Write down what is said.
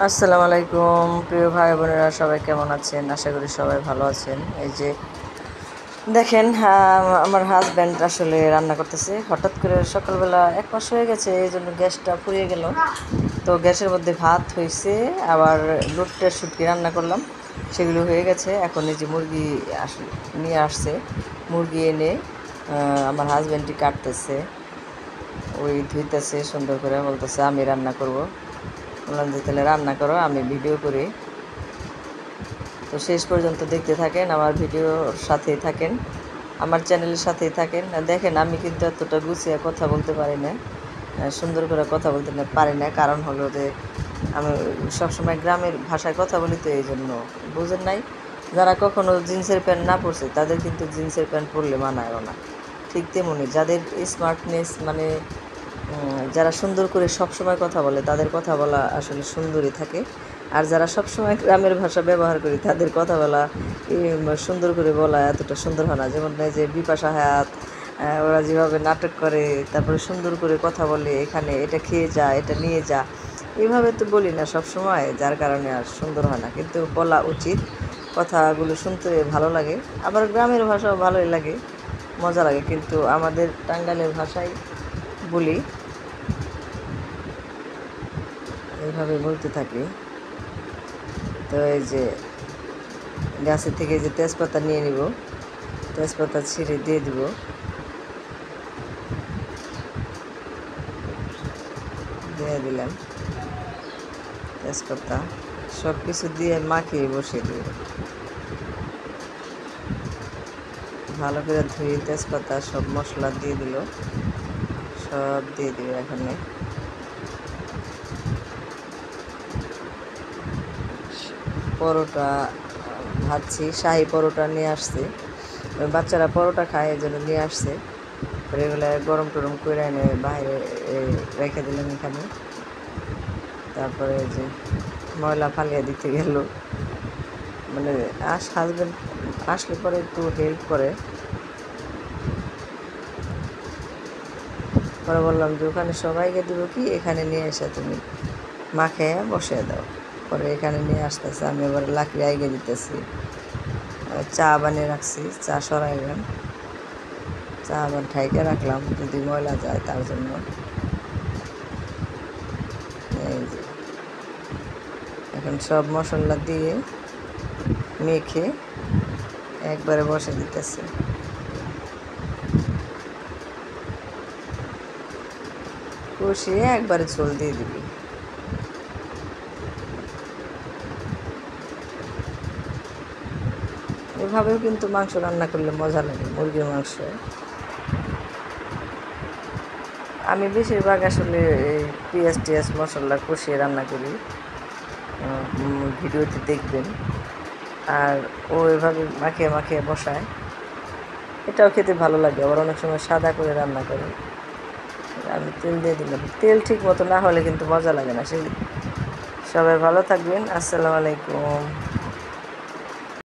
আসসালামু আলাইকুম প্রিয় ভাই বোনেরা, সবাই কেমন আছেন? আশা করি সবাই ভালো আছেন। এই যে দেখেন, আমার হাজব্যান্ড আসলে রান্না করতেছে। হঠাৎ করে সকালবেলা 1 মাস হয়ে গেছে, এই জন্য গ্যাসটা ফুরিয়ে গেল। তো গ্যাসের মধ্যে ভাত হয়েছে, আবার লোটের শুটকি রান্না করলাম, সেগুলো হয়ে গেছে। এখন এই যে মুরগি নিয়ে আসছে, মুরগি এনে আমার হাজব্যান্ডই কাটতেছে, ওই ধুইতেছে সুন্দর করে, বলতেছে আমি রান্না করব। বললাম যে তাহলে রান্না করো, আমি ভিডিও করি। তো শেষ পর্যন্ত দেখতে থাকেন, আমার ভিডিওর সাথেই থাকেন, আমার চ্যানেলের সাথেই থাকেন। দেখেন, আমি কিন্তু এতটা গুছিয়ে কথা বলতে পারি না, সুন্দর করে কথা বলতে পারি না। কারণ হলো যে আমি সবসময় গ্রামের ভাষায় কথা বলি, তো এই জন্য বুঝেন নাই। যারা কখনো জিন্সের প্যান্ট না পরছে তাদের কিন্তু জিন্সের প্যান্ট পরলে মানায়ও না। ঠিক তেমনি যাদের স্মার্টনেস মানে যারা সুন্দর করে সবসময় কথা বলে তাদের কথা বলা আসলে সুন্দরই থাকে। আর যারা সবসময় গ্রামের ভাষা ব্যবহার করি তাদের কথা বলা সুন্দর করে বলা এতটা সুন্দর হয় না। যেমন যে বিপাশা হায়াত, ওরা যেভাবে নাটক করে, তারপরে সুন্দর করে কথা বলে, এখানে এটা খেয়ে যা, এটা নিয়ে যা, এইভাবে তো বলি না সব সময়, যার কারণে আর সুন্দর হয় না। কিন্তু বলা উচিত, কথাগুলো শুনতে ভালো লাগে। আবার গ্রামের ভাষাও ভালোই লাগে, মজা লাগে, কিন্তু আমাদের টাঙ্গাইলের ভাষায় বলি, এইভাবে বলতে থাকি। তো এই যে গাছের থেকে যে তেজপাতা নিয়ে নিব, তেজপাতা ছিঁড়ে দিয়ে দিব, দিয়ে দিলাম তেজপাতা, সব কিছু দিয়ে মাখিয়ে বসিয়ে দিব। ভালো করে ধুয়ে তেজপাতা সব মশলা দিয়ে দিল, সব দিয়ে দিব। এখানে পরোটা ভাজছি, শাহি পরোটা নিয়ে আসছি, বাচ্চারা পরোটা খায় এই জন্য নিয়ে আসছে। এগুলো গরম টরম করে এনে বাইরে রেখে দিলাম এখানে। তারপরে যে ময়লা ফালিয়ে দিতে গেল, মানে হাজব্যান্ড আসলে পরে একটু হেল্প করে। পরে বললাম যে ওখানে সবাইকে দেবো কি, এখানে নিয়ে এসে তুমি মাখে বসিয়ে দাও। পরে এখানে নিয়ে আসতেছে, আমি এবার লাকড়ি আইগে দিতেছি। চা বানিয়ে রাখছি, চা সরাইলাম, চা আবার ঢাইকে রাখলাম যদি ময়লা যায় তার জন্য। এই যে এখন সব মশলা দিয়ে মেখে একবারে বসে দিতেছে। কষিয়ে একবারে ঝোল দিয়ে দিবি। এভাবেও কিন্তু মাংস রান্না করলে মজা লাগে, মুরগির মাংস। আমি বেশিরভাগ আসলে এই পেঁয়াজ টিয়াজ মশলা কষিয়ে রান্না করি, ভিডিওতে দেখবেন। আর ও এভাবে মাখিয়ে মাখিয়ে বসায়, এটাও খেতে ভালো লাগে। আবার অনেক সময় সাদা করে রান্না করে। আমি তেল দিয়ে দিলাম, তেল ঠিক মতো না হলে কিন্তু মজা লাগে না। সেই সবাই ভালো থাকবেন। আসসালামু আলাইকুম।